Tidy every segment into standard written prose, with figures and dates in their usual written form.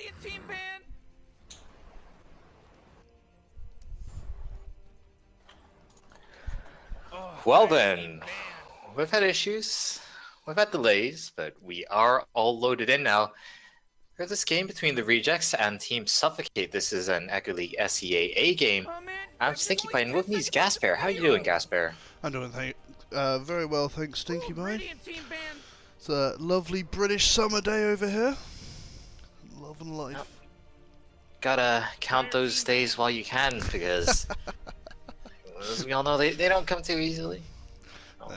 Radiant team ban. Oh, Well then, we've had issues, we've had delays, but we are all loaded in now. For this game between the Rejects and Team Suffocate, this is an Echo League SEAA game. Oh man, I'm Rick, there's Stinky only Pie, and 10 with me is seconds left to pick GasBeaR. a How you doing, hero. GasBeaR? I'm doing very well, thanks, Stinky Ooh, Boy. Radiant team ban. It's a lovely British summer day over here. Love and life. Yep. Gotta count those days while you can, because as we all know, they don't come too easily.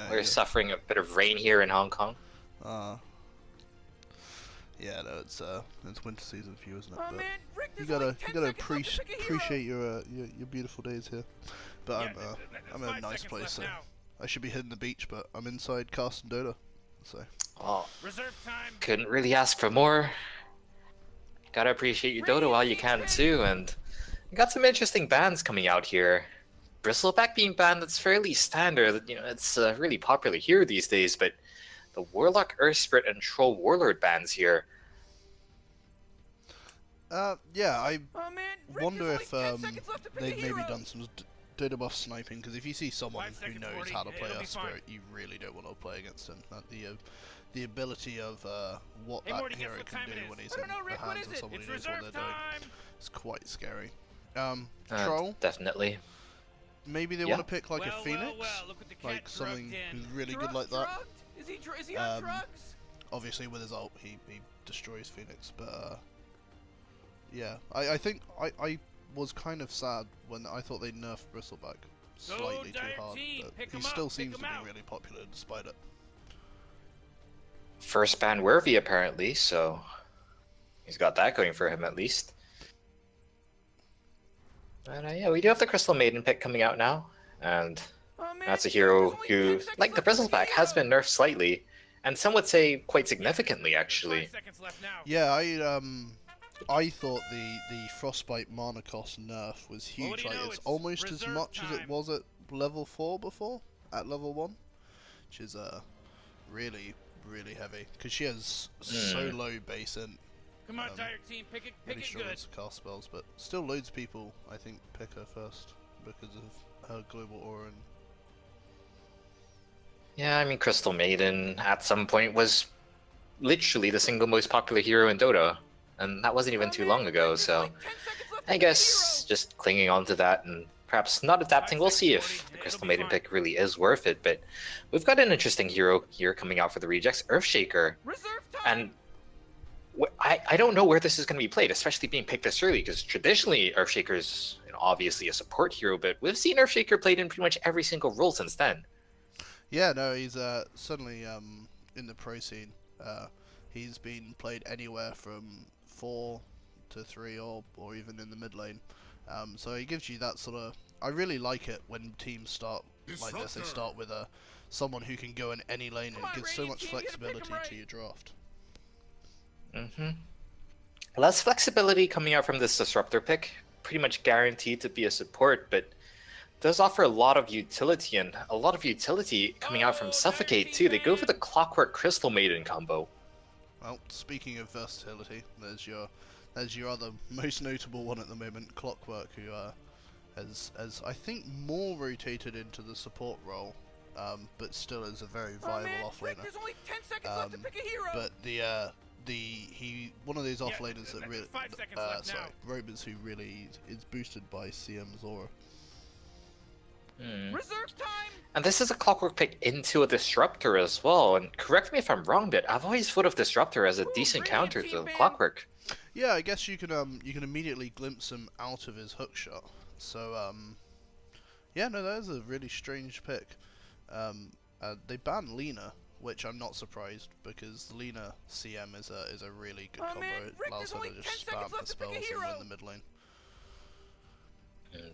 We're suffering a bit of rain here in Hong Kong. Yeah, no, it's winter season for you, isn't it? Oh But man, Rick, you there's gotta only 10 seconds left to pick a hero. appreciate your beautiful days here. But I'm in a nice place, so I should be hitting the beach, but I'm inside casting Dota, so. Oh, Reserve time. couldn't really ask for more. Gotta appreciate your Dota while you can too, and we got some interesting bans coming out here. Bristleback being banned, that's fairly standard. You know, it's really popular here these days, but the Warlock, Earth Spirit, and Troll Warlord bans here. Yeah, I Oh man, Rick, wonder there's if only 10 seconds left to pick a they've maybe hero. done some Dota buff sniping, because if you see someone 5 who seconds, knows 40, how to play it'll be Earth fine. Spirit, you really don't want to play against him. The ability of what Hey, that Morty, guess hero what can time do it is? when he's I in don't know, the Rick, what hands is of it? someone It's who knows what reserve they're doing. time. It's quite scary. Troll, Definitely. maybe they Yeah. want to pick like a Phoenix, Look what the cat like something drugged in. who's really good like that. Drugged? Is he on drugs? Obviously with his ult he destroys Phoenix, but yeah, I think I was kind of sad when I thought they nerfed Bristleback slightly too hard, but he still seems to be really popular despite it. First ban worthy apparently, so he's got that going for him at least. And yeah, we do have the Crystal Maiden pick coming out now, and Oh, man, that's a Rick, hero there's only who, 10 seconds like the left to pick a Bristleback, has hero. been nerfed slightly, and some would say quite significantly actually. 5 seconds left now. Yeah, I thought the Frostbite mana cost nerf was Well, what huge. do you Like know, it's it's almost as reserve much as it time. was at level 4 before, at level 1, which is really heavy because she has so low base int. Come on, Dire Team, pick Really it struggles good. to cast spells, but still loads of people I think pick her first because of her global aura. And Yeah, I mean, Crystal Maiden at some point was literally the single most popular hero in Dota, and that wasn't even Oh, too man, long Rick, ago, there's so like 10 seconds left to I pick a guess hero. just clinging on to that and perhaps not adapting. 5 We'll see seconds, if 40, the it'll Crystal be Maiden fine. pick really is worth it, but we've got an interesting hero here coming out for the Rejects, Earthshaker, Reserve time. and I don't know where this is going to be played, especially being picked this early, because traditionally Earthshaker's obviously a support hero, but we've seen Earthshaker played in pretty much every single role since then. yeah, no, he's certainly in the pro scene. He's been played anywhere from 4 to 3 or even in the mid lane. So he gives you that sort of. I really like it when teams start like this. They start with someone who can go in any lane, and Come it on, gives so Radiant much team, you gotta pick 'em flexibility right. to your draft. Less flexibility coming out from this Disruptor pick, pretty much guaranteed to be a support, but does offer a lot of utility, and a lot of utility coming out from Suffocate too. They go for the Clockwork Crystal Maiden combo. Well, speaking of versatility, there's your other most notable one at the moment, Clockwork, who has I think more rotated into the support role, but still is a very Oh, viable man, Rick, offlaner. there's only 10 seconds left to pick a hero. But one of those offlaners that really, 5 seconds left now. Robots who really is boosted by CM's aura. Reserve time. And this is a Clockwork pick into a Disruptor as well, and correct me if I'm wrong, but I've always thought of Disruptor as a decent Radiant counter team to ban. Clockwork. Yeah, I guess you can immediately glimpse him out of his hook shot. So yeah, no, that is a really strange pick. They banned Lena, which I'm not surprised because Lena CM is a really good Oh, combo. man, It Rick, allows there's her only to 10 just seconds spam the left to pick a spells and hero. win the mid lane.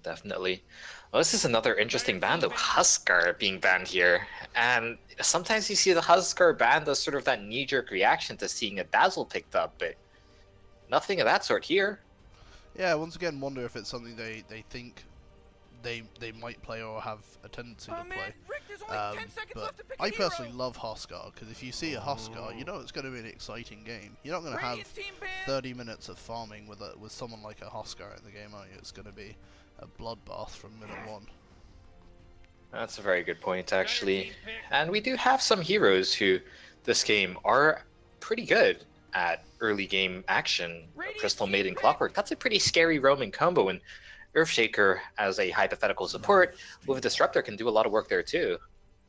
Definitely. Well, this is another interesting ban though, Huskar being banned here. And sometimes you see the Huskar banned as sort of that knee-jerk reaction to seeing a Dazzle picked up, but nothing of that sort here. Yeah, once again, wonder if it's something they think they might play or have a tendency Oh, to man, play. Rick, there's only 10 seconds But left to pick a I hero. personally love Huskar, because if you see a Huskar, you know it's going to be an exciting game. You're not going to have Radiant team ban. 30 minutes of farming with someone like a Huskar in the game, are you? It's going to be a bloodbath from minute one. That's a very good point, actually. And we do have some heroes who, this game, are pretty good at early game action. Crystal Maiden Clockwork, that's a pretty scary roaming combo, and Earthshaker as a hypothetical support with a Disruptor can do a lot of work there too.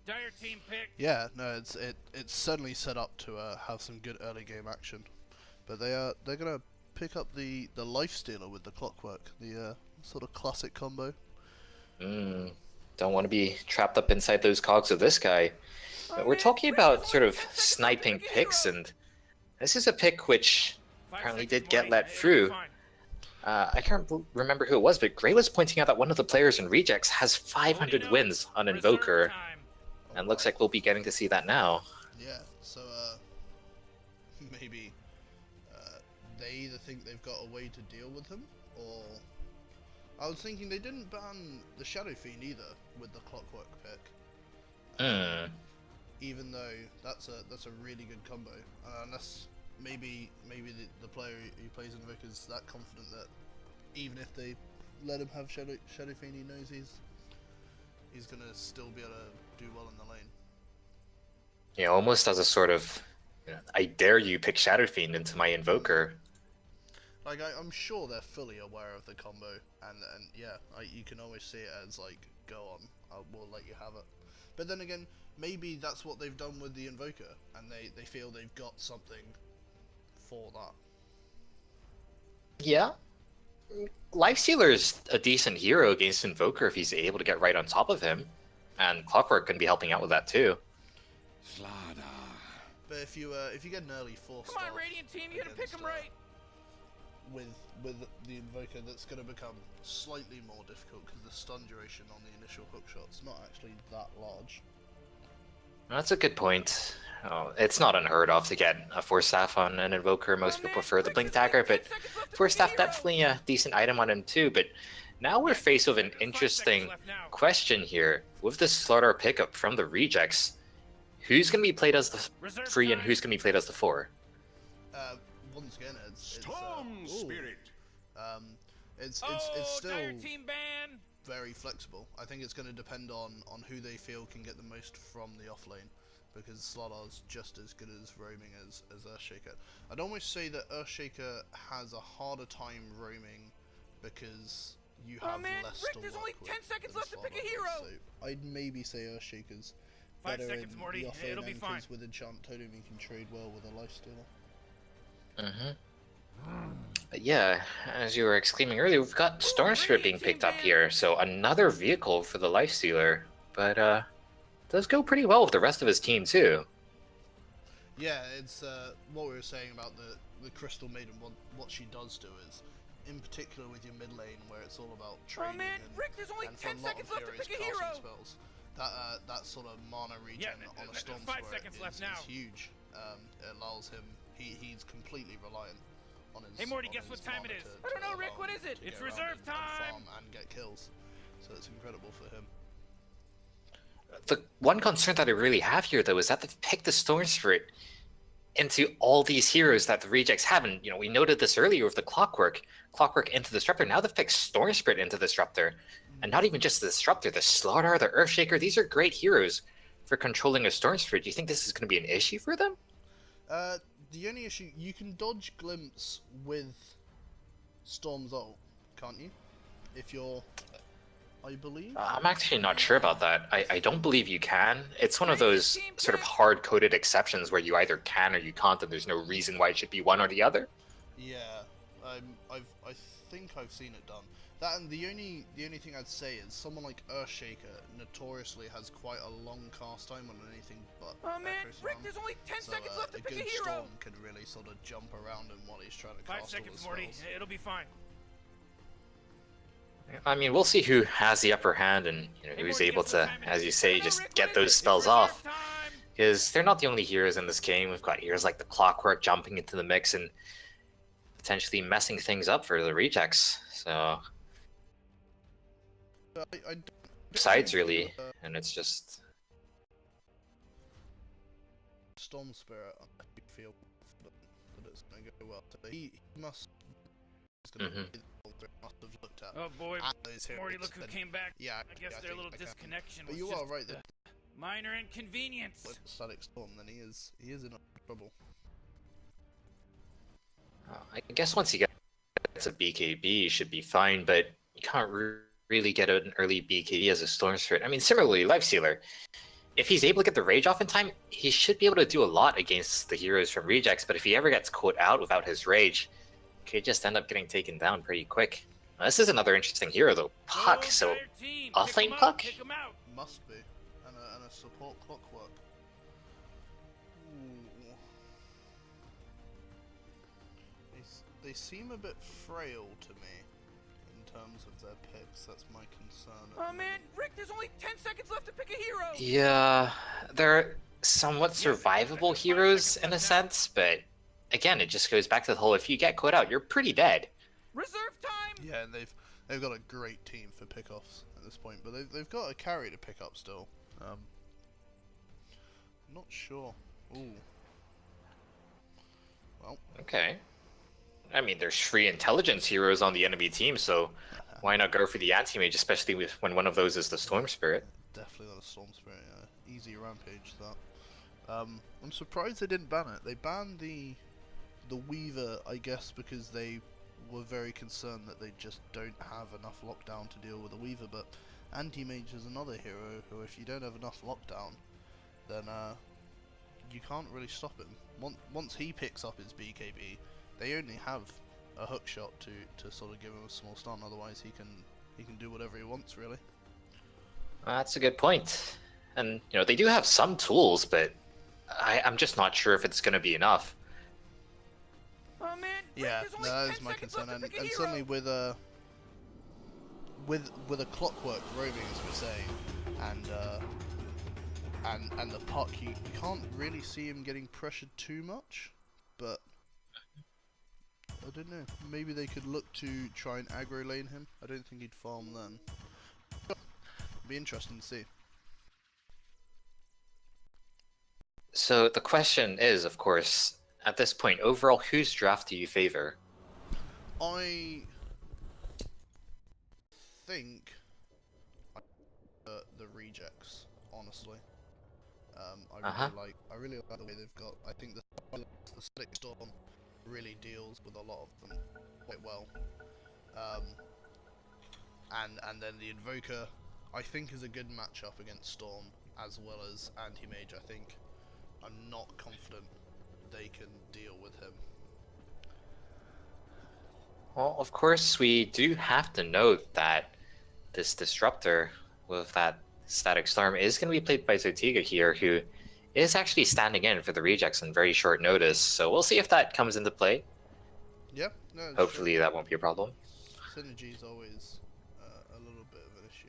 Dire team pick. Yeah, no, it's certainly set up to have some good early game action, but they're gonna pick up the Lifestealer with the Clockwork, the sort of classic combo. Don't want to be trapped up inside those cogs of this guy. We're talking about sort of sniping picks, and this is a pick which apparently did get let through. I can't remember who it was, but Gray was pointing out that one of the players in Rejects has 500 wins on Invoker, and looks like we'll be getting to see that now. Yeah, so maybe they either think they've got a way to deal with him, or I was thinking they didn't ban the Shadow Fiend either with the Clockwork pick. Even though that's a really good combo, unless maybe the player who plays Invoker is that confident that even if they let him have Shadow Fiend, he knows he's gonna still be able to do well in the lane. Yeah, almost as a sort of, I dare you pick Shadow Fiend into my Invoker. Like, I'm sure they're fully aware of the combo, and yeah, you can always see it as like, go on, we'll let you have it. But then again, maybe that's what they've done with the Invoker, and they feel they've got something for that. Yeah. Lifestealer's a decent hero against Invoker if he's able to get right on top of him, and Clockwork can be helping out with that too. But if you get an early force, Come on, Radiant team, you gotta pick him right. With the Invoker, that's going to become slightly more difficult because the stun duration on the initial hookshot's not actually that large. That's a good point. Oh, it's not unheard of to get a Force Staff on an Invoker. Most people prefer the Blink Dagger, but Force Staff definitely a decent item on him too. But now we're faced with an interesting question here. With the Slaughter pickup from the Rejects, who's going to be played as the 3 and who's going to be played as the 4? Once again, it's Spirit. It's still team ban. very flexible. I think it's going to depend on who they feel can get the most from the offlane, because Slardr's just as good as roaming as Earthshaker. I'd almost say that Earthshaker has a harder time roaming because you have less to there's work only with 10 seconds than left to pick a Slardr hero. does, so I'd maybe say Earthshaker's 5 better seconds, in Morty. the offlane It'll be end, fine. 'cause with Enchant Totem you can trade well with a Lifestealer. But yeah, as you were exclaiming earlier, we've got Storm Spirit being picked up here, so another vehicle for the Lifestealer, but does go pretty well with the rest of his team too. Yeah, it's what we were saying about the Crystal Maiden. What she does do is, in particular with your mid lane, where it's all about trading there's only and for 10 a lot seconds of left to heroes pick a casting hero. spells, that sort of mana regen on a Storm 5 Spirit seconds left is now. huge. It allows him. He's completely reliant on his. Hey, Morty, on guess his what time mana it is? to I don't know, allow Rick, what him is it? to It's get around reserve and time. farm and get kills. So it's incredible for him. The one concern that I really have here, though, is that they've picked the Storm Spirit into all these heroes that the Rejects haven't. We noted this earlier with the Clockwork into the Disruptor. Now they've picked Storm Spirit into the Disruptor, and not even just the Disruptor, the Slaughter, the Earthshaker. These are great heroes for controlling a Storm Spirit. Do you think this is going to be an issue for them? The only issue, you can dodge Glimpse with Storm's ult, can't you? If you're, I believe? I'm actually not sure about that. I don't believe you can. It's one of those sort of hard-coded exceptions where you either can or you can't, and there's no reason why it should be one or the other. Yeah, I think I've seen it done. That, and the only thing I'd say is someone like Earthshaker notoriously has quite a long cast time on anything but Echo Slam. there's only 10 So seconds left to a pick good a hero. Storm could really sort of jump around him while he's trying to 5 cast all seconds, his Morty. spells. It'll be fine. I mean, we'll see who has the upper hand and who's able to, as you say, just get those spells off. Because they're not the only heroes in this game. We've got heroes like the Clockwork jumping into the mix and potentially messing things up for the Rejects. So, I don't sides think, really, and it's just Storm Spirit unless you feel that it's going to go well. So he must. He's going to be the Storm Spirit, must have looked Oh boy, at those heroes. Morty, look who and- came back. Yeah, I guess their little disconnection But was you just are right. a minor inconvenience. With Static Storm, then he is in trouble. I guess once he gets a BKB, he should be fine, but you can't really get an early BKB as a Storm Spirit. I mean, similarly, Lifestealer, if he's able to get the Rage off in time, he should be able to do a lot against the heroes from Rejects, but if he ever gets caught out without his Rage, he could just end up getting taken down pretty quick. Now, this is another interesting hero, though. Puck, so offlane Puck? Must be, and a support Clockwork. Ooh. They seem a bit frail to me in terms of their picks. That's my concern. Oh man, Rick, there's only 10 seconds left to pick a hero. Yeah, they're somewhat survivable heroes in a sense, but again, it just goes back to the whole, if you get caught out, you're pretty dead. Reserve time. Yeah, and they've got a great team for pickoffs at this point, but they've got a carry to pick up still. Not sure. Ooh. Well. Okay. I mean, there's free intelligence heroes on the enemy team, so why not go for the anti-mage, especially when one of those is the Storm Spirit? Definitely not a Storm Spirit. Yeah. Easy rampage that. I'm surprised they didn't ban it. They banned the Weaver, I guess, because they were very concerned that they just don't have enough lockdown to deal with the Weaver. But anti-mage is another hero who, if you don't have enough lockdown, then you can't really stop him. Once he picks up his BKB, they only have a hook shot to sort of give him a small stun. Otherwise, he can do whatever he wants, really. That's a good point. And they do have some tools, but I'm just not sure if it's going to be enough. Oh man, Rick, Yeah, there's only that 10 is my seconds concern, left to pick a and hero. certainly with a Clockwork roaming, as we're saying, and the Puck, you can't really see him getting pressured too much, but I don't know. Maybe they could look to try and aggro lane him. I don't think he'd farm then. Be interesting to see. So the question is, of course, at this point, overall, whose draft do you favor? I think the rejects, honestly. I really like the way they've got. I think the Static Storm really deals with a lot of them quite well. And then the Invoker, I think, is a good matchup against Storm as well as Anti-Mage. I think I'm not confident they can deal with him. Well, of course, we do have to note that this Disruptor with that Static Storm is going to be played by Zotiga here, who is actually standing in for the rejects on very short notice. So we'll see if that comes into play. Yeah, no. Hopefully that won't be a problem. Synergy is always a little bit of an issue.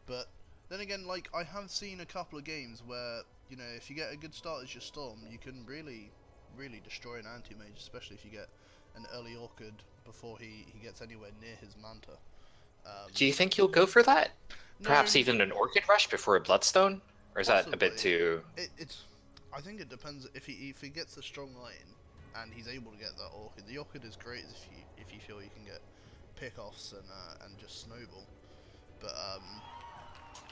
But then again, like, I have seen a couple of games where, if you get a good start as your Storm, you can really, really destroy an anti-mage, especially if you get an early Orchid before he gets anywhere near his Manta. Do you think you'll go for that? No, Perhaps even an Orchid Rush before a Bloodstone? Or is that a bit possibly. too... I think it depends if he gets a strong line and he's able to get that Orchid. The Orchid is great if you feel you can get pickoffs and just snowball. But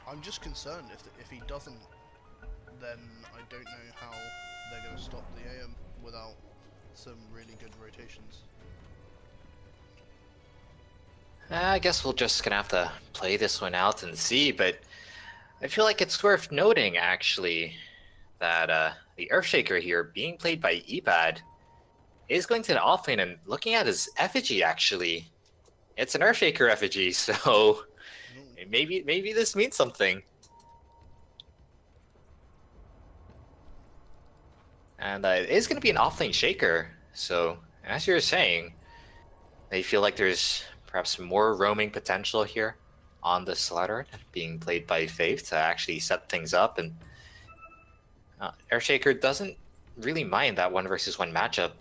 I'm just concerned if he doesn't, then I don't know how they're going to stop the AM without some really good rotations. I guess we're just gonna have to play this one out and see, but I feel like it's worth noting, actually, that the Earthshaker here, being played by Ebad, is going to an offlane, and looking at his effigy, actually, it's an Earthshaker effigy, so maybe this means something. And it is going to be an offlane Shaker, so as you were saying, they feel like there's perhaps more roaming potential here on the Slaughtered, being played by Faith to actually set things up, and Earthshaker doesn't really mind that 1 versus 1 matchup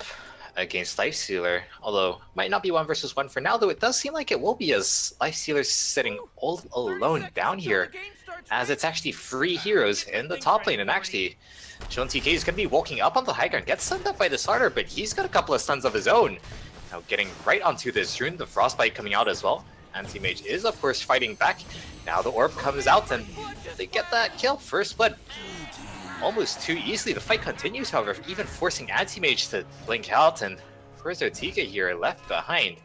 against Lifestealer, although might not be 1 versus 1 for now, though it does seem like it will be as Lifestealer's sitting all alone down here, as it's actually 3 heroes in the top lane, and actually Sean TK is going to be walking up on the high ground, gets stunned up by the starter, but he's got a couple of stuns of his own. Now getting right onto this rune, the Frostbite coming out as well. Anti-Mage is of course fighting back. Now the orb comes out and they get that kill. First blood almost too easily. The fight continues, however, even forcing Anti-Mage to blink out, and where's Ortega here left behind?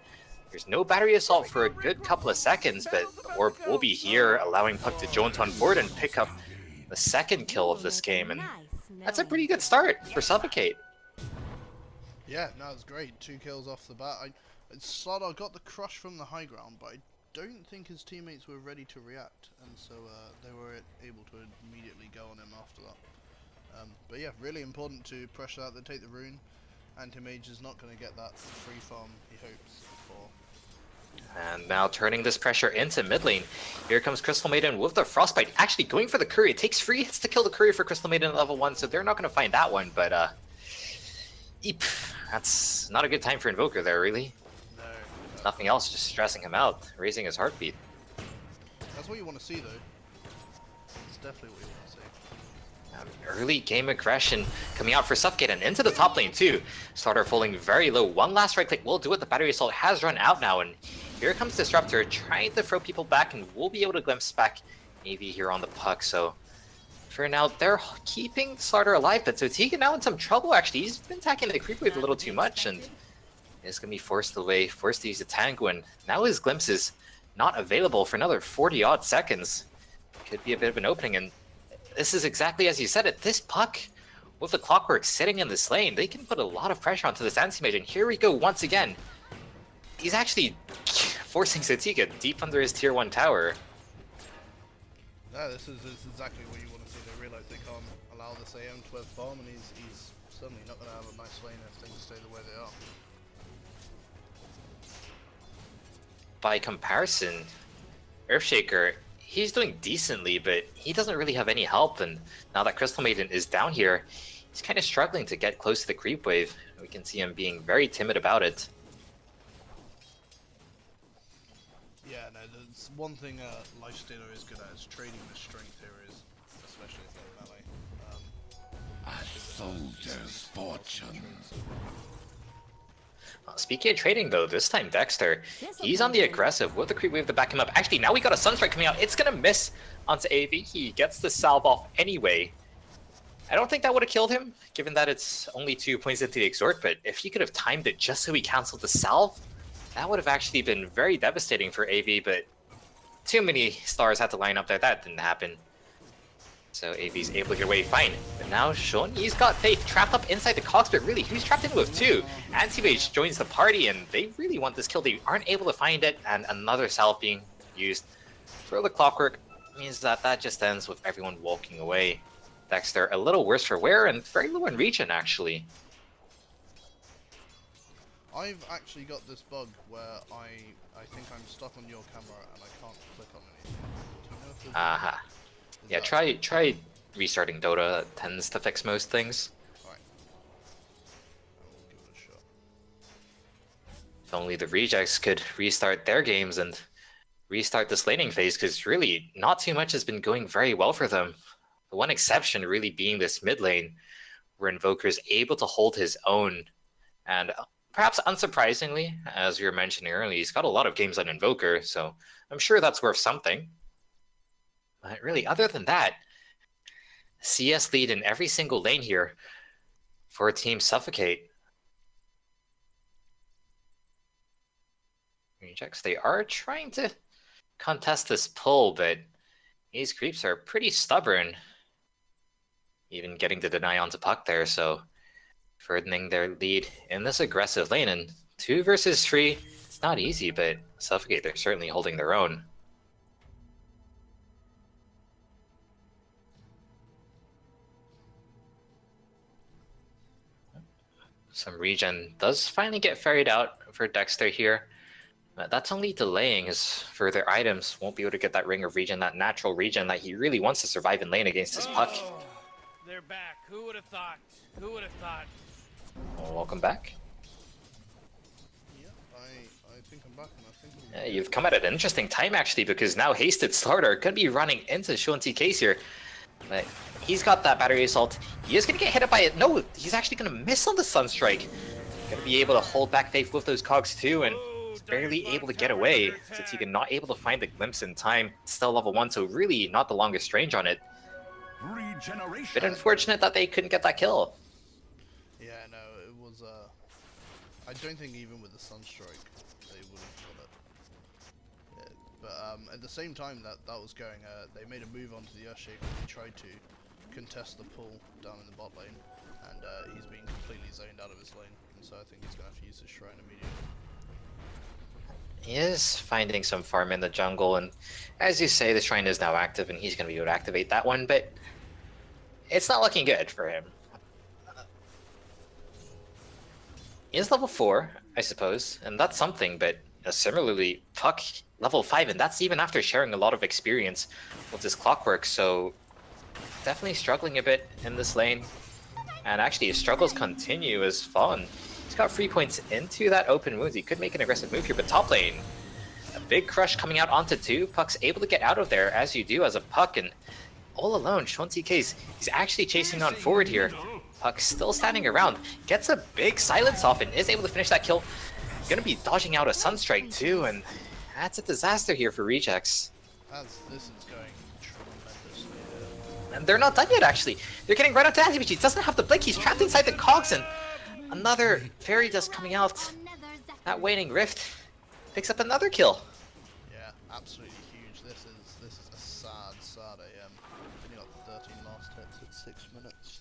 There's no battery assault for a good couple of seconds, but the orb will be here, allowing Puck to jolt on forward and pick up the second kill of this game, and that's a pretty good start for Suffocate. Yeah, no, it's great. 2 kills off the bat. Slardar got the crush from the high ground, but I don't think his teammates were ready to react, and so they were able to immediately go on him after that. But yeah, really important to pressure out. They take the rune. Anti-Mage is not going to get that free farm he hopes for. And now turning this pressure into mid lane. Here comes Crystal Maiden with the Frostbite. Actually going for the Courier. It takes 3 hits to kill the Courier for Crystal Maiden at level 1, so they're not going to find that one. But eep, that's not a good time for Invoker there, really. No. Nothing else, just stressing him out, raising his heartbeat. That's what you want to see, though. It's definitely what you want to see. Early game aggression coming out for Suffocate and into the top lane too. Starter falling very low. One last right click will do it. The battery assault has run out now, and here comes Disruptor trying to throw people back, and we'll be able to glimpse back AV here on the Puck. So for now, they're keeping Starter alive, but Zotiga now in some trouble actually. He's been attacking the creep wave a little too much, and is going to be forced away, forced to use a Tango, and now his glimpse is not available for another 40 odd seconds. Could be a bit of an opening, and this is exactly as you said it. This Puck, with the Clockwork sitting in this lane, they can put a lot of pressure onto this Anti-Mage, and here we go once again. He's actually forcing Zotiga deep under his tier 1 tower. Yeah, this is exactly what you want to see. They realise they can't allow this AM to have farm, and he's certainly not going to have a nice lane if things stay the way they are. By comparison, Earthshaker, he's doing decently, but he doesn't really have any help, and now that Crystal Maiden is down here, he's kind of struggling to get close to the creep wave. We can see him being very timid about it. Yeah, no, there's one thing Lifestealer is good at is trading the strength heroes, especially if they're melee. A soldier's fortune. Speaking of trading though, this time Dexter, he's on the aggressive with the creep wave to back him up. Actually, now we got a Sunstrike coming out. It's gonna miss onto AV. He gets the salve off anyway. I don't think that would have killed him, given that it's only 2 points into the exhort, but if he could have timed it just so he canceled the salve, that would have actually been very devastating for AV, but too many stars had to line up there. That didn't happen. So AV's able to get away fine. But now Sean, he's got Faith trapped up inside the cogs, but really, who's trapped in with 2? Anti-Mage joins the party, and they really want this kill. They aren't able to find it, and another salve being used for the Clockwork means that that just ends with everyone walking away. Dexter a little worse for wear and very low in regen, actually. I've actually got this bug where I think I'm stuck on your camera and I can't click on anything. Do you know if there's Aha. Yeah, try restarting Dota. It tends to fix most things. Alright. I will give it a shot. If only the rejects could restart their games and restart this laning phase, because really not too much has been going very well for them. The one exception really being this mid lane, where Invoker is able to hold his own. And perhaps unsurprisingly, as we were mentioning earlier, he's got a lot of games on Invoker, so I'm sure that's worth something. But really, other than that, CS lead in every single lane here for Team Suffocate. Rejects, they are trying to contest this pull, but these creeps are pretty stubborn. Even getting the deny onto Puck there, so furthering their lead in this aggressive lane. And 2 versus 3, it's not easy, but Suffocate, they're certainly holding their own. Some regen does finally get ferried out for Dexter here. But that's only delaying his further items. Won't be able to get that ring of regen, that natural regen that he really wants to survive in lane against his Puck. They're back. Who would have thought? Who would have thought? Well, welcome back. back, and I think it'll be You've come at an interesting time actually, because now Hasted Starter could be running into Sean TK's here. But he's got that battery assault. He is going to get hit up by it. No, he's actually going to miss on the Sunstrike. Going to be able to hold back Faith with those cogs too, and he's barely able to get away. Satiga not able to find the glimpse in time. It's still level 1, so really not the longest range on it. Bit unfortunate that they couldn't get that kill. Yeah, no, it was. I don't think even with the Sunstrike they would have got it. Yeah, but at the same time that was going, they made a move onto the Earthshaker. He tried to contest the pull down in the bot lane, and he's being completely zoned out of his lane. And so I think he's going to have to use his Shrine immediately. He is finding some farm in the jungle, and as you say, the Shrine is now active, and he's going to be able to activate that one, but it's not looking good for him. He is level 4, I suppose, and that's something, but similarly, Puck level 5, and that's even after sharing a lot of experience with his Clockwork, so definitely struggling a bit in this lane. And actually, his struggles continue as Fawn. He's got 3 points into that open wounds. He could make an aggressive move here, but top lane, a big crush coming out onto 2. Puck's able to get out of there, as you do as a Puck, and all alone, Sean TK's, he's actually chasing on forward here. Puck still standing around, gets a big silence off and is able to finish that kill. Gonna be dodging out a Sunstrike too, and that's a disaster here for Rejects. This is going tremendously. And they're not done yet actually. They're getting right onto Anti-Mage. He doesn't have the blink, he's trapped inside the cogs, and another Fairy Dust coming out. That Waning Rift picks up another kill. Yeah, absolutely huge. This is a sad AM. Only got 13 last hits at 6 minutes.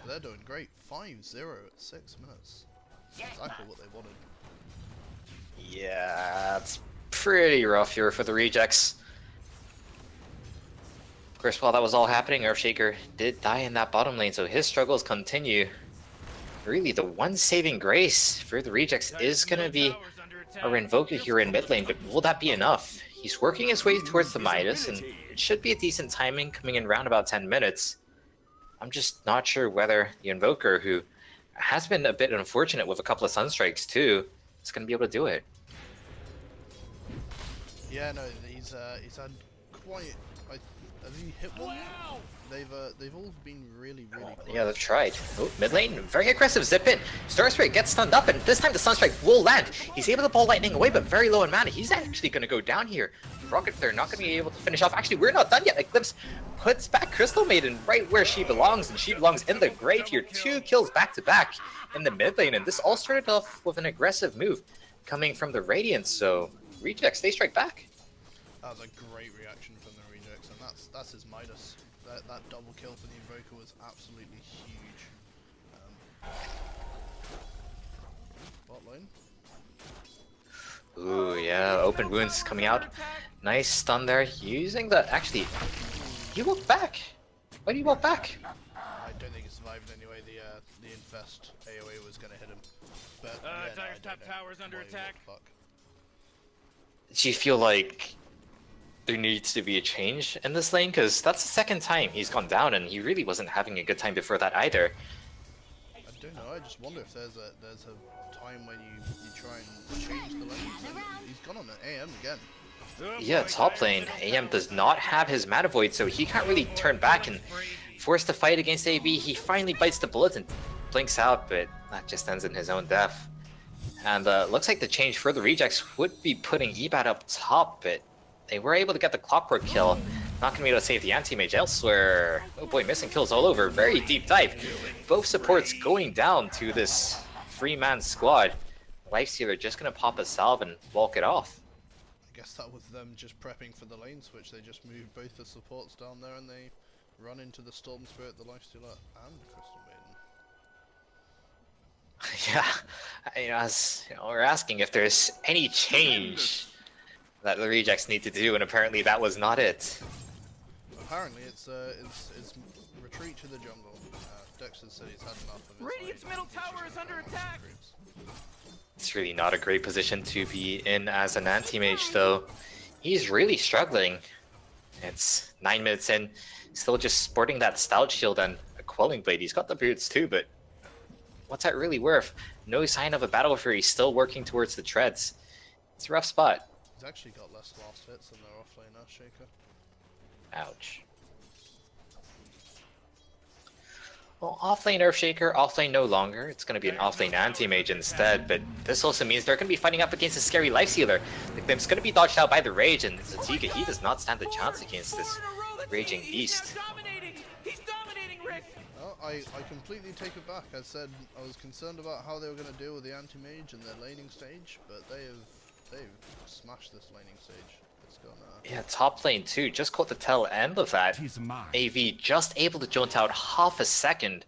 They're doing great. 5-0 at 6 minutes. Exactly what they wanted. Yeah, it's pretty rough here for the Rejects. Of course, while that was all happening, Earthshaker did die in that bottom lane, so his struggles continue. Really, the one saving grace for the Rejects is going to be a Invoker here in mid lane, but will that be enough? He's working his way towards the Midas, and it should be a decent timing coming in around about 10 minutes. I'm just not sure whether the Invoker, who has been a bit unfortunate with a couple of Sunstrikes too, is going to be able to do it. Yeah, no, he's had quite. Have he hit one? Wow. They've all been really close. Yeah, they've tried. Oh, mid lane, very aggressive zip in. Star Spirit gets stunned up, and this time the Sunstrike will land. He's able to ball lightning away, but very low in mana. He's actually going to go down here. Rocket Flare not going to be able to finish off. Actually, we're not done yet. Eclipse puts back Crystal Maiden right where she belongs, and she belongs in the grave here. 2 kills back to back in the mid lane, and this all started off with an aggressive move coming from the Radiance. So Rejects, they strike back. That was a great reaction from the Rejects, and that's his Midas. That double kill for the Invoker was absolutely huge. Bot lane. Ooh, yeah, open wounds coming out. Nice stun there, using the... Actually, he walked back. Why did he walk back? I don't think he survived anyway. The Infest AoE was going to hit him. But yeah, Dire's top tower's under attack. Do you feel like there needs to be a change in this lane? Because that's the second time he's gone down, and he really wasn't having a good time before that either. I don't know, I just wonder if there's a time when you try and change the lane. He's gone on an AM again. Yeah, top lane. AM does not have his Mana Void, so he can't really turn back, and forced to fight against AB, he finally bites the bullet and blinks out, but that just ends in his own death. And looks like the change for the Rejects would be putting Ebat up top, but they were able to get the Clockwork kill. Not going to be able to save the Anti-Mage elsewhere. Oh boy, missing kills all over. Very deep dive. Both supports going down to this 3-man squad. Lifestealer just going to pop a salve and walk it off. I guess that was them just prepping for the lane switch. They just moved both the supports down there and they run into the Storm Spirit, the Lifestealer, and Crystal Maiden. Yeah, as we're asking if there's any change that the Rejects need to do, and apparently that was not it. Apparently it's retreat to the jungle. Dexter said he's had enough of it. Radiant's middle tower is under attack. It's really not a great position to be in as an anti-mage, though. He's really struggling. It's 9 minutes in, still just sporting that Stout Shield and a Quelling Blade. He's got the boots too, but what's that really worth? No sign of a Battle Fury, still working towards the treads. It's a rough spot. He's actually got less last hits than their offlane Earthshaker. Ouch. Well, offlane Earthshaker, offlane no longer. It's going to be an offlane anti-mage instead, but this also means they're going to be fighting up against a scary life sealer. The Glimpse going to be dodged out by the Rage, and Zatiga, he does not stand a chance against this raging beast. He's dominating, Rick. Oh, I completely take it back. I said I was concerned about how they were going to deal with the anti-mage and their laning stage, but they've smashed this laning stage. It's gone. Yeah, top lane too. Just caught the tail end of that. AV just able to jaunt out half a second,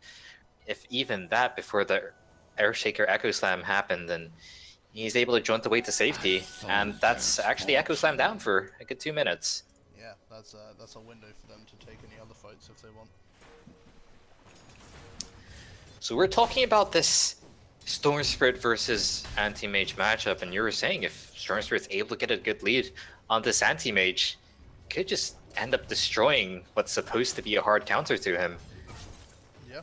if even that, before the Earthshaker Echo Slam happened, and he's able to jaunt away to safety. And that's actually Echo Slam down for a good 2 minutes. Yeah, that's a window for them to take any other fights if they want. So we're talking about this Storm Spirit versus Anti-Mage matchup, and you were saying if Storm Spirit's able to get a good lead on this Anti-Mage, could just end up destroying what's supposed to be a hard counter to him. Yeah,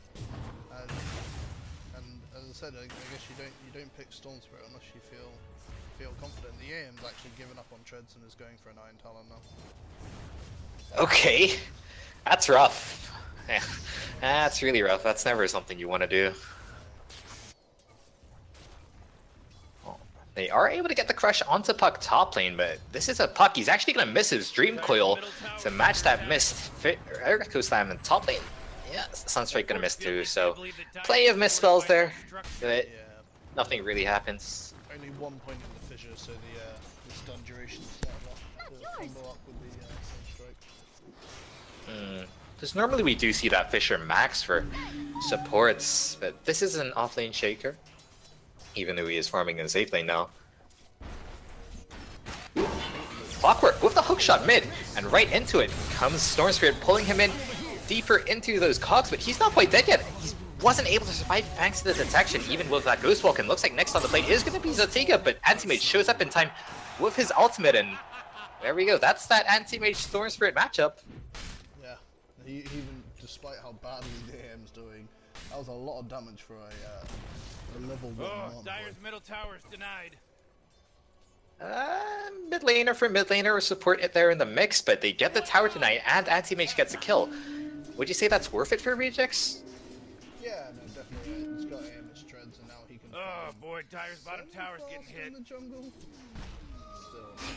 and as I said, I guess you don't pick Storm Spirit unless you feel confident. The AM's actually given up on Treads and is going for an Iron Talon now. Okay, that's rough. Yeah, that's really rough. That's never something you want to do. Well, they are able to get the crush onto Puck top lane, but this is a Puck. He's actually going to miss his Dream Coil to match that missed Echo Slam in top lane. Yeah, Sunstrike going to miss too, so plenty of missed spells there, but nothing really happens. Only 1 point in the fissure, so the stun duration is not enough to combo up with the Sunstrike. Because normally we do see that Fissure max for supports, but this is an offlane Shaker, even though he is farming in safe lane now. Clockwork with the hookshot mid, and right into it comes Storm Spirit, pulling him in deeper into those cogs, but he's not quite dead yet. He wasn't able to survive thanks to the detection, even with that Ghost Walk, and looks like next on the plate is going to be Zatiga, but Anti-Mage shows up in time with his ultimate, and there we go. That's that Anti-Mage Storm Spirit matchup. Even despite how badly the AM's doing, that was a lot of damage for a level 1 Oh, Dire's middle tower's denied. Mid laner for mid laner or support it there in the mix, but they get the tower tonight and Anti-Mage gets a kill. Would you say that's worth it for Rejects? Yeah, no, definitely. He's got AM as Treads and now he can. Oh boy, Dire's bottom tower's getting hit. In the jungle.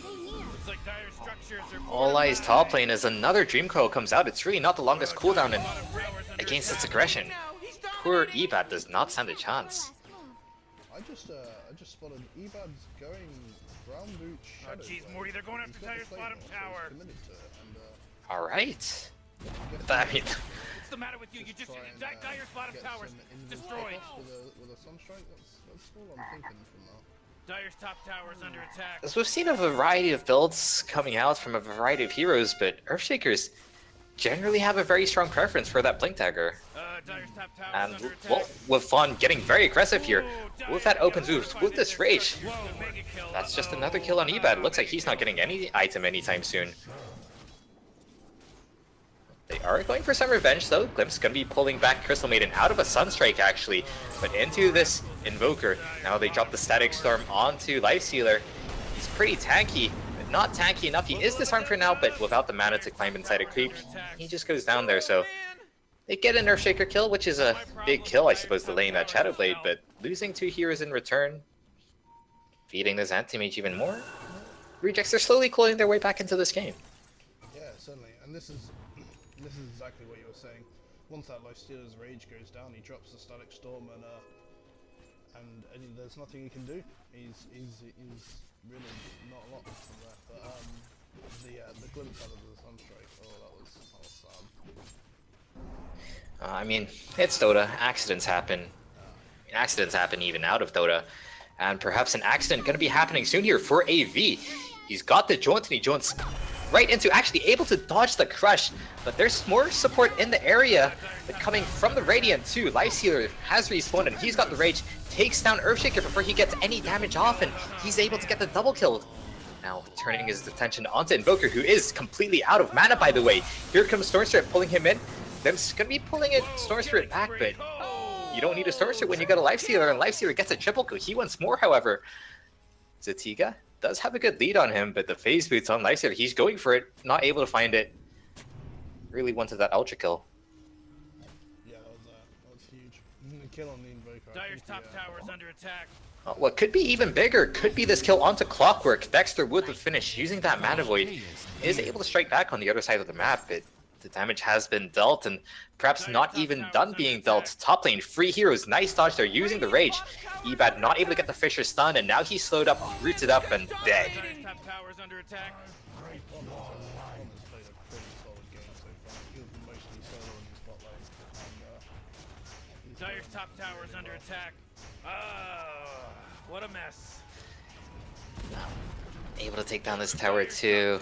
Looks like Dire's structures are All Eyes top lane as another Dream Coil comes out. It's really not the longest cooldown against its aggression. Poor Ebad does not stand a chance. I just spotted Ebad's going brown boot Oh shadow. jeez, Morty, they're going after Dire's bottom tower. Alright. I mean, What's the matter with you? You just Dire's bottom tower's destroyed. With a Sunstrike, that's all I'm thinking from now. Dire's top tower is under attack. as we've seen a variety of builds coming out from a variety of heroes, but Earthshakers generally have a very strong preference for that Blink Dagger. Dire's top tower And is under attack. well, with Fawn getting very aggressive here, with that open boost, with this Rage, Whoa, mega kill. that's just another kill on Ebad. Looks like he's not getting any item anytime soon. They are going for some revenge though. Glimpse gonna be pulling back Crystal Maiden out of a Sunstrike actually, but into this Invoker. Now they drop the Static Storm onto Lifestealer. He's pretty tanky, but not tanky enough. He is disarmed for now, but without the mana to climb inside a creep, he just goes down there. So they get an Earthshaker kill, which is a big kill, I suppose, delaying that Shadow Blade, but losing 2 heroes in return, feeding this Anti-Mage even more. Rejects are slowly clawing their way back into this game. Yeah, certainly. And this is exactly what you were saying. Once that Lifestealer's Rage goes down, he drops the Static Storm, and there's nothing he can do. He's really not a lot from there. But the glimpse out of the Sunstrike, that was sad. I mean, it's Dota. Accidents happen. Accidents happen even out of Dota. And perhaps an accident going to be happening soon here for AV. He's got the jaunt and he jaunts right into actually able to dodge the crush. But there's more support in the area. But coming from the Radiant too. Lifestealer has respawned and he's got the Rage. Takes down Earthshaker before he gets any damage off. And he's able to get the double kill. Now turning his attention onto Invoker, who is completely out of mana by the way. Here comes Storm Spirit pulling him in. Them's gonna be pulling it Storm Spirit back, but you don't need a Storm Spirit when you got a Lifestealer, and Lifestealer gets a triple kill. He wants more, however. Zatiga does have a good lead on him, but the phase boots on Lifestealer, he's going for it, not able to find it. Really wanted that ultra kill. Yeah, that was huge. The kill on the Invoker. Dire's top tower is under attack. What could be even bigger could be this kill onto Clockwork. Dexter with the finish, using that Mana Void, is able to strike back on the other side of the map, but the damage has been dealt, and perhaps not even done being dealt. Top lane, free heroes, nice dodge there, using the Rage. Ebad not able to get the Fisher stun, and now he's slowed up, rooted up, and dead. Dire's top tower is under attack. Played a pretty solid game so far. He was mostly solo in the spotlight. And, Dire's top tower is under attack. What a mess. Able to take down this tower too.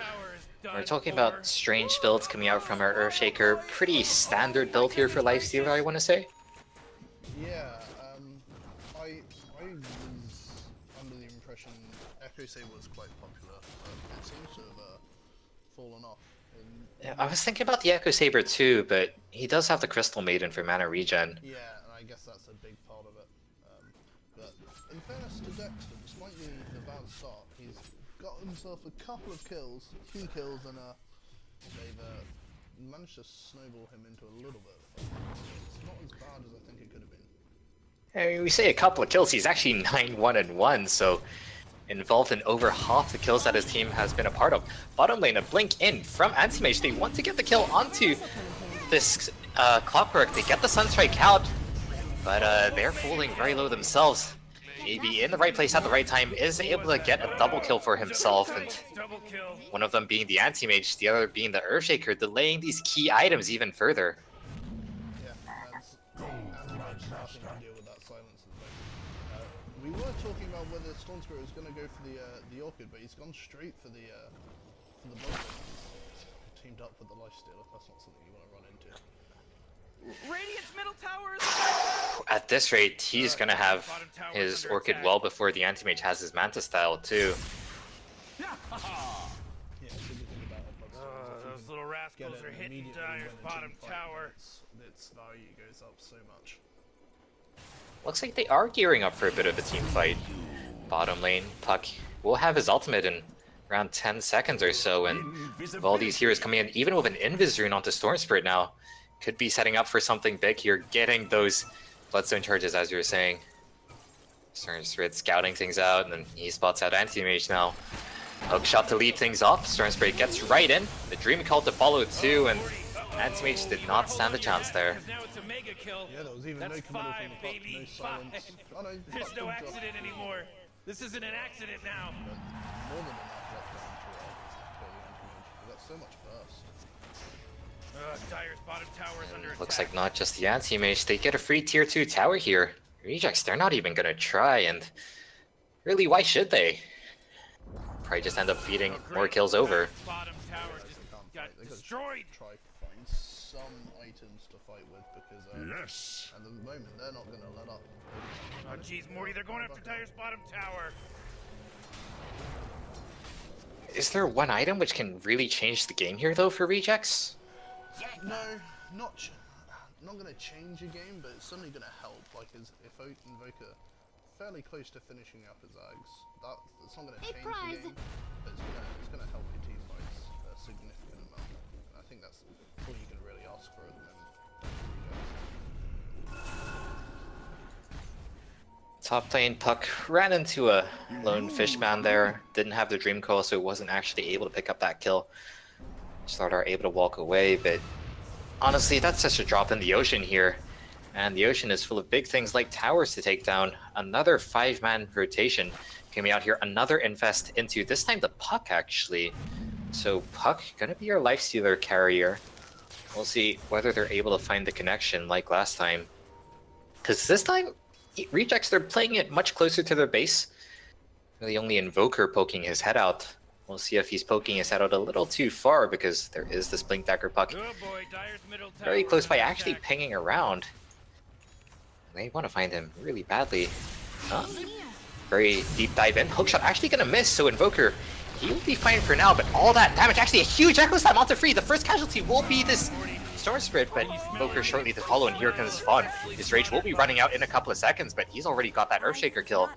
We're talking about strange builds coming out from our Earthshaker. Pretty standard build here for Lifestealer, I want to say. yeah, I was under the impression Echo Saber was quite popular, but it seems to have fallen off. Yeah, I was thinking about the Echo Saber too, but he does have the Crystal Maiden for mana regen. Yeah, and I guess that's a big part of it. But in fairness to Dexter, despite the bad start, he's got himself a couple of kills, key kills, and they've managed to snowball him into a little bit of fun. It's not as bad as I think it could have been. I mean, we say a couple of kills, he's actually 9-1-1, so involved in over half the kills that his team has been a part of. Bottom lane, a blink in from Anti-Mage. They want to get the kill onto this Clockwork. They get the Sunstrike out, but they're falling very low themselves. AB in the right place at the right time is able to get a double kill for himself, and one of them being the Anti-Mage, the other being the Earthshaker, delaying these key items even further. Yeah, that's Anti-Mage starting to deal with that silence at the moment. We were talking about whether Storm Spirit was going to go for the Orchid, but he's gone straight for the Blood. Teamed up with the Lifestealer. That's not something you want to run into. Radiant's middle tower is At this rate, he's gonna have his Orchid well before the Anti-Mage has his Manta style too. Yeah, so the thing about those little rascals are hitting Dire's bottom tower. its value goes up so much. Looks like they are gearing up for a bit of a team fight. Bottom lane, Puck will have his ultimate in around 10 seconds or so, and with all these heroes coming in, even with an Invis rune onto Storm Spirit now, could be setting up for something big here, getting those Bloodstone charges, as you were saying. Storm Spirit scouting things out, and then he spots out Anti-Mage now. Hook shot to lead things off. Storm Spirit gets right in. The Dream Call to follow too, and Anti-Mage did not stand a chance there. Now it's a mega kill. Yeah, there was even That's no committal five, from the Puck, baby, no silence. Oh, no, There's Puck no did drop, accident anymore. This isn't an accident now. but more than enough lockdown to kill the Anti-Mage. He got so much burst. Dire's bottom tower is under attack. Looks like not just the Anti-Mage, they get a free tier 2 tower here. Rejects, they're not even gonna try, and really, why should they? Probably just end up feeding more kills over. Bottom tower just got They gotta destroyed. try to find some items to fight with because Yes. at the moment they're not going to let up. Oh jeez, Morty, they're going after Dire's bottom tower. Is there one item which can really change the game here, though, for Rejects? No, not going to change a game, but it's certainly going to help. Like if Invoker fairly close to finishing up his Ags, that's not going to change the game, but it's going to help your team fights a significant amount. And I think that's all you can really ask for at the moment. Top lane, Puck ran into a lone fishman there. Didn't have the Dream Coil, so wasn't actually able to pick up that kill. Slardar able to walk away, but honestly, that's such a drop in the ocean here. And the ocean is full of big things like towers to take down. Another 5-man rotation coming out here. Another infest into, this time the Puck, actually. So Puck, gonna be our Lifestealer carrier. We'll see whether they're able to find the connection like last time. Because this time, Rejects, they're playing it much closer to their base. The only Invoker poking his head out. We'll see if he's poking his head out a little too far, because there is this Blink Dagger Puck Oh boy, Dire's middle tower very close by, is under actually attack. pinging around. They want to find him really badly. Huh? Very deep dive in. Hookshot actually gonna miss, so Invoker, he will be fine for now, but all that damage, actually a huge Echo Slam onto free. The first casualty will be this Storm Spirit, but Invoker shortly to follow, and here comes Fawn. His rage will be running out in a couple of seconds, but he's already got that Earthshaker kill.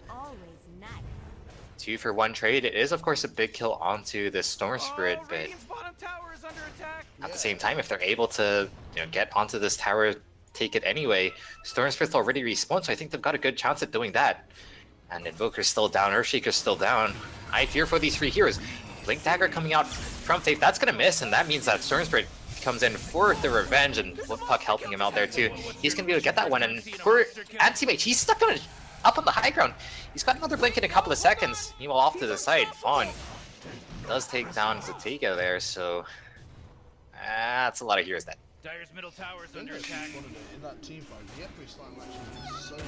2-for-1 trade. It is, of course, a big kill onto the Storm Spirit, but Radiant's bottom tower is under attack. at the same time, if they're able to, get onto this tower, take it anyway, Storm Spirit's already respawned, so I think they've got a good chance at doing that. And Invoker's still down, Earthshaker's still down. I fear for these 3 heroes. Blink Dagger coming out from Faith, that's gonna miss, and that means that Storm Spirit comes in for the revenge, and Puck helping him out there too. He's gonna be able to get that one, and for Anti-Mage, he's stuck on up on the high ground. He's got another blink in a couple of seconds. Meanwhile, off to the side, Fawn does take down Zatega there, so that's a lot of heroes dead. Dyer's middle tower is under attack. In that team fight, the Epic Slam actually did so much.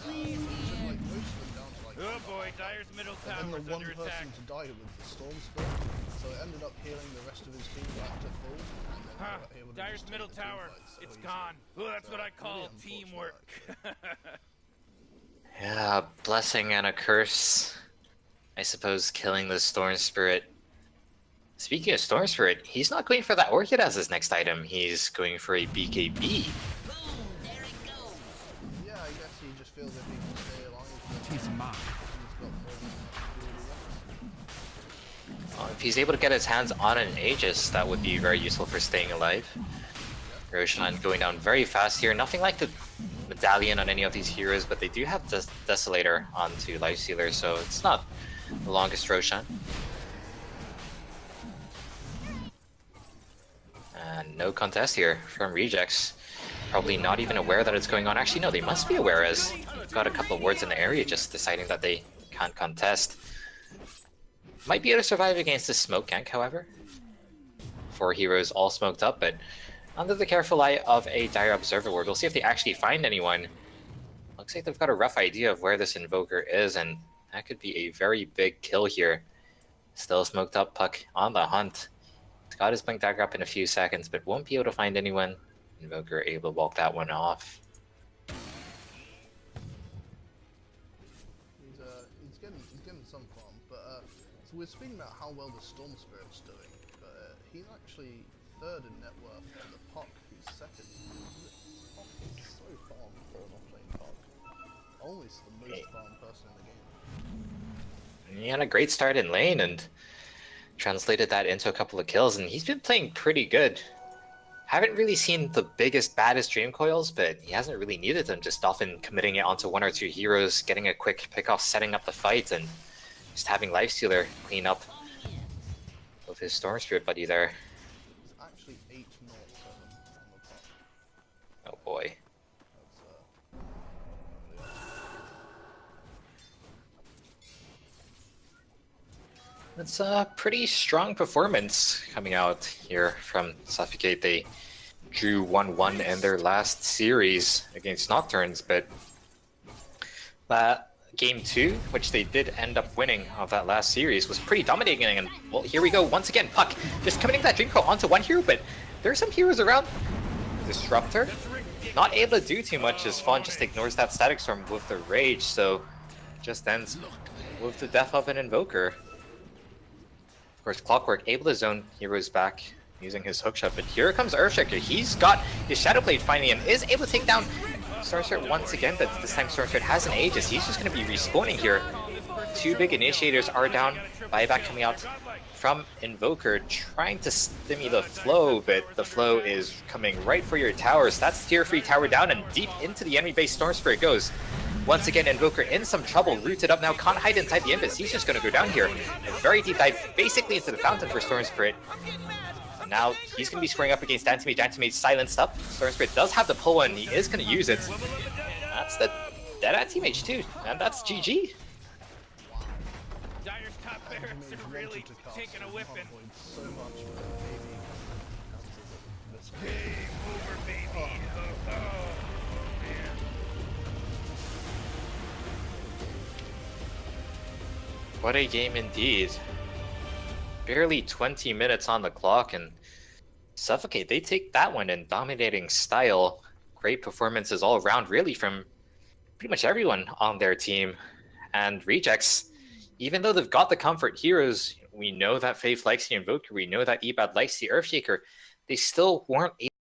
He took like most of them down to like. Oh boy, Dyer's middle tower And then is the one under attack. person to die with the Storm Spirit, so it ended up healing the rest of his team back to full. And then Huh, they were able to Dyer's just take middle the team tower, fight so it's easily. gone. Oh, that's what I call Really teamwork. Yeah, blessing and a curse. I suppose killing the Storm Spirit. Speaking of Storm Spirit, he's not going for that Orchid as his next item. He's going for a BKB. Yeah, I guess he just feels if he can stay alive, then He's mine. he's got more than enough to do the rest. If he's able to get his hands on an Aegis, that would be very useful for staying alive. Roshan going down very fast here. Nothing like the Medallion on any of these heroes, but they do have Desolator onto Lifestealer, so it's not the longest Roshan. And no contest here from Rejects. Probably not even aware that it's going on. Actually, no, they must be aware as they've got a couple of wards in the area just deciding that they can't contest. Might be able to survive against this smoke gank, however. 4 heroes all smoked up, but under the careful eye of a Dire Observer Ward. We'll see if they actually find anyone. Looks like they've got a rough idea of where this Invoker is, and that could be a very big kill here. Still smoked up Puck on the hunt. He's got his Blink Dagger up in a few seconds, but won't be able to find anyone. Invoker able to walk that one off. He's getting some farm, but so we're speaking about how well the Storm Spirit's doing, but he's actually 3rd in net worth to the Puck, who's 2nd. Puck is so farm for an offlane Puck. Almost the most farm person in the game. He had a great start in lane and translated that into a couple of kills, and he's been playing pretty good. Haven't really seen the biggest, baddest Dream Coils, but he hasn't really needed them, just often committing it onto 1 or 2 heroes, getting a quick pick-off, setting up the fight, and just having Lifestealer clean up with his Storm Spirit buddy there. He's actually 8-0-7 on the Puck. Oh boy. That's a pretty strong performance coming out here from Suffocate. They drew 1-1 in their last series against Nocturnes, but game 2, which they did end up winning of that last series, was pretty dominating. And well, here we go once again. Puck just committing that Dream Coil onto 1 hero, but there are some heroes around. Disruptor not able to do too much as Fawn just ignores that Static Storm with the Rage, so just ends with the death of an Invoker. Of course, Clockwork able to zone heroes back using his hookshot, but here comes Earthshaker. He's got his Shadowblade finally and is able to take down Storm Spirit once again, but this time Storm Spirit has an Aegis. He's just going to be respawning here. 2 big initiators are down. Buyback coming out from Invoker, trying to stimulate the flow, but the flow is coming right for your towers. That's tier 3 tower down, and deep into the enemy base Storm Spirit goes. Once again, Invoker in some trouble, rooted up now, can't hide inside the Invis. He's just going to go down here. A very deep dive, basically into the fountain for Storm Spirit. And now he's going to be squaring up against Anti-Mage. Anti-Mage silenced up. Storm Spirit does have the pull, and he is going to use it. That's the dead Anti-Mage too, and that's GG. Dyer's top barracks are really taking a whipping. So much for Game over, baby. Oh, man. What a game indeed. Barely 20 minutes on the clock, and Suffocate, they take that one in dominating style. Great performances all around, really, from pretty much everyone on their team. And Rejects, even though they've got the comfort heroes, we know that Faith likes the Invoker, we know that Ebad likes the Earthshaker, they still weren't able